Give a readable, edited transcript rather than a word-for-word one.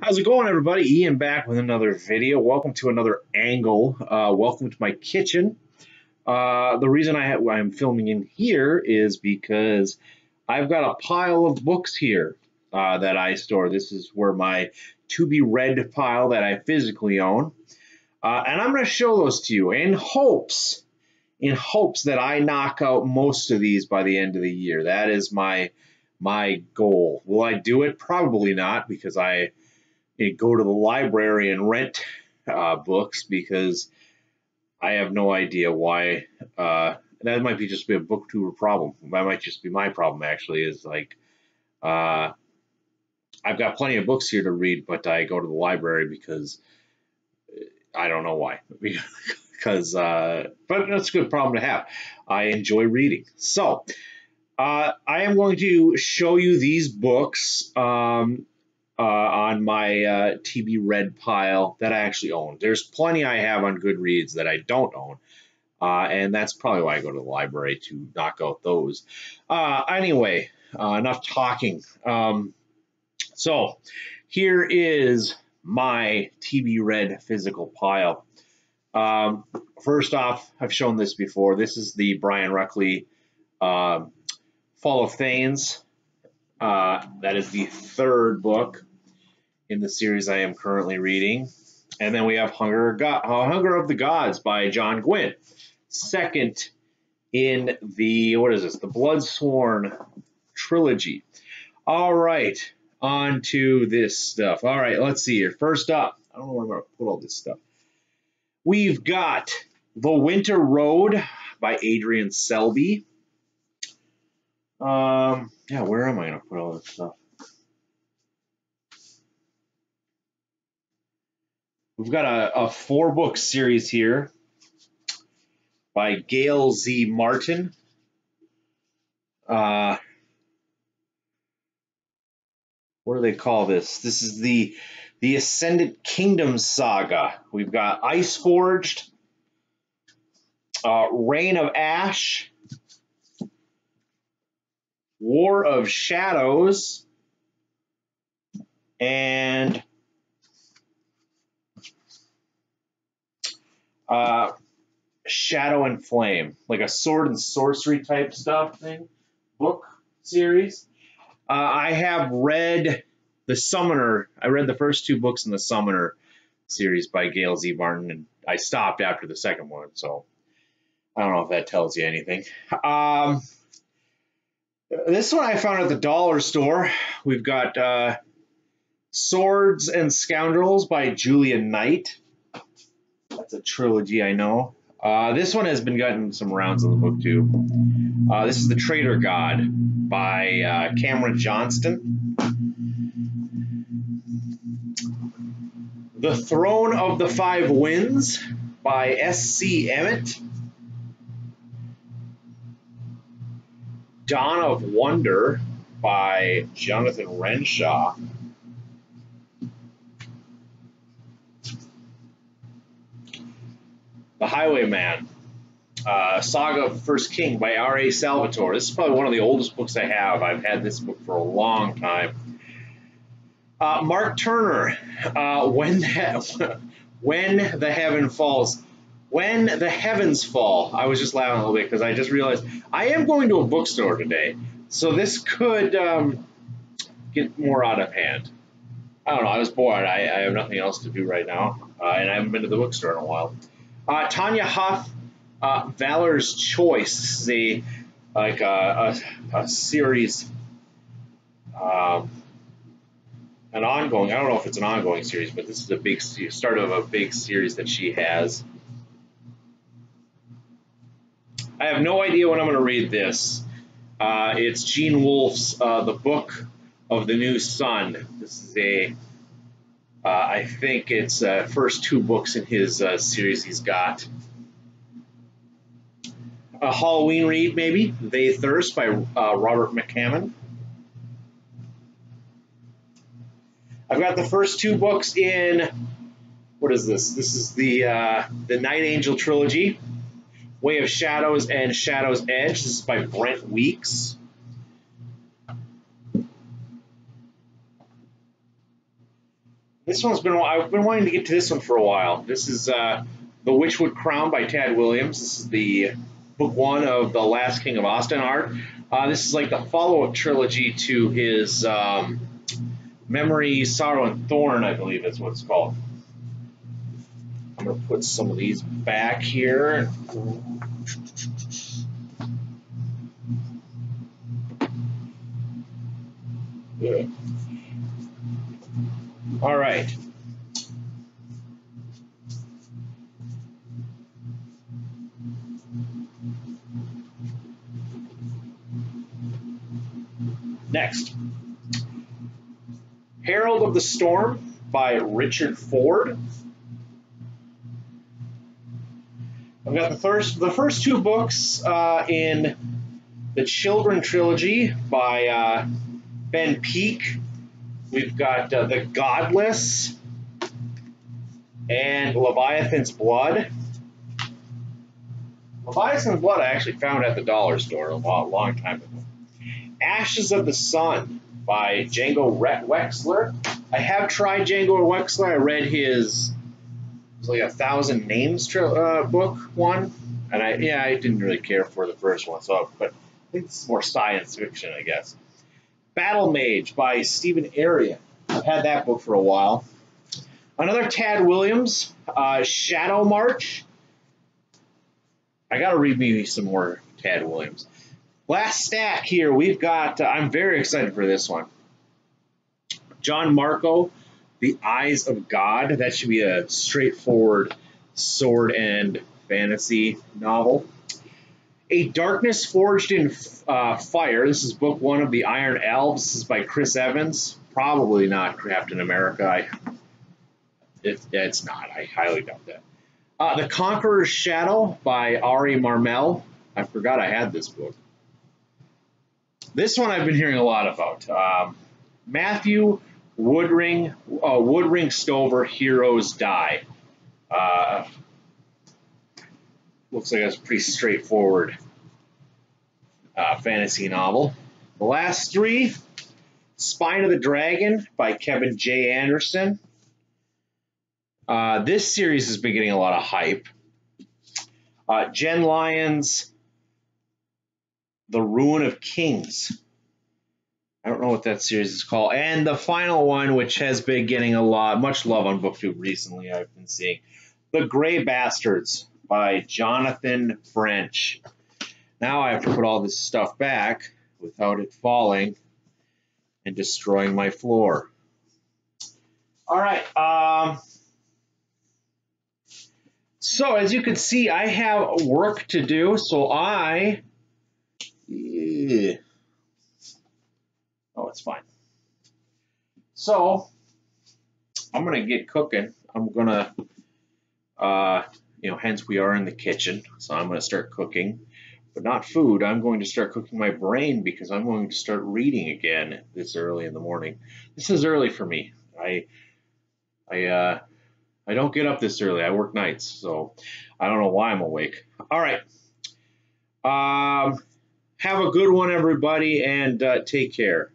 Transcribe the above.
How's it going, everybody? Ian back with another video. Welcome to another angle. Welcome to my kitchen. The reason I'm filming in here is because I've got a pile of books here that I store. This is where my to be read pile that I physically own, and I'm going to show those to you in hopes that I knock out most of these by the end of the year. That is my goal. Will I do it? Probably not, because I go to the library and rent books, because I have no idea why. That might be just be a booktuber problem. That might just be my problem, actually, is like uh, I've got plenty of books here to read, but I go to the library because I don't know why. But that's a good problem to have. I enjoy reading. So I am going to show you these books. On my TB Red pile that I actually own. There's plenty I have on Goodreads that I don't own, and that's probably why I go to the library to knock out those. Anyway, enough talking. So here is my TB Red physical pile. First off, I've shown this before. This is the Brian Ruckley Fall of Thanes. That is the third book in the series I am currently reading. And then we have Hunger of the Gods by John Gwynne. Second in the, the Bloodsworn trilogy. All right, on to this stuff. All right, let's see here. First up, I don't know where I'm going to put all this stuff. We've got The Winter Road by Adrian Selby. Yeah, where am I going to put all this stuff? We've got a 4-book series here by Gail Z. Martin. What do they call this? This is the Ascendant Kingdom saga. We've got Iceforged, Reign of Ash, War of Shadows, and Shadow and Flame, like a sword and sorcery type book series. I have read The Summoner. I read the first 2 books in the Summoner series by Gail Z. Martin, and I stopped after the second one, so I don't know if that tells you anything. This one I found at the dollar store. We've got Swords and Scoundrels by Julia Knight. That's a trilogy, I know. This one has been getting some rounds in the book, too. This is The Traitor God by Cameron Johnston. The Throne of the Five Winds by S.C. Emmett. Dawn of Wonder by Jonathan Renshaw. The Highwayman, Saga of the First King by R.A. Salvatore. This is probably one of the oldest books I have. I've had this book for a long time. Mark Turner, When the Heavens Fall. I was just laughing a little bit because I just realized I am going to a bookstore today, so this could get more out of hand. I don't know. I was bored. I have nothing else to do right now, and I haven't been to the bookstore in a while. Tanya Huff, Valor's Choice. This is a series, an ongoing. I don't know if it's an ongoing series, but this is a big start of a big series that she has. I have no idea when I'm going to read this. It's Gene Wolfe's The Book of the New Sun. This is I think it's first 2 books in his series he's got. A Halloween read, maybe. They Thirst by Robert McCammon. I've got the first 2 books in, what is this? This is the Night Angel trilogy. Way of Shadows and Shadow's Edge. This is by Brent Weeks. This one's been, I've been wanting to get to this one for a while. This is The Witchwood Crown by Tad Williams. This is the book one of The Last King of Ostenard. This is like the follow-up trilogy to his Memory, Sorrow, and Thorn, I believe that's what it's called. I'm going to put some of these back here. Good. All right. Next, Herald of the Storm by Richard Ford. I've got the first two books in the Children trilogy by Ben Peake. We've got The Godless and Leviathan's Blood. Leviathan's Blood I actually found at the dollar store a long time ago. Ashes of the Sun by Django Wexler. I have tried Django Wexler. I read his, it was like 1,000 Names book one, and I didn't really care for the first one, but I think it's more science fiction, I guess. Battle Mage by Stephen Arian. I've had that book for a while. Another Tad Williams, Shadow March. I got to read me some more Tad Williams. Last stack here, we've got, I'm very excited for this one. John Marco, The Eyes of God. That should be a straightforward sword and fantasy novel. A Darkness Forged in Fire. This is book one of the Iron Elves. This is by Chris Evans. Probably not Captain America. It's not. I highly doubt that. The Conqueror's Shadow by Ari Marmel. I forgot I had this book. This one I've been hearing a lot about. Matthew Woodring Stover, Heroes Die. Looks like it's a pretty straightforward fantasy novel. The last three, Spine of the Dragon by Kevin J. Anderson. This series has been getting a lot of hype. Jen Lyon's The Ruin of Kings. I don't know what that series is called. And the final one, which has been getting much love on BookTube recently, I've been seeing, The Grey Bastards by Jonathan French. Now I have to put all this stuff back without it falling and destroying my floor. All right. So as you can see, I have work to do. So oh, it's fine. So I'm going to get cooking. I'm going to, hence we are in the kitchen. So I'm going to start cooking, but not food. I'm going to start cooking my brain because I'm going to start reading again this early in the morning. This is early for me. I don't get up this early. I work nights, so I don't know why I'm awake. All right. Have a good one, everybody, and take care.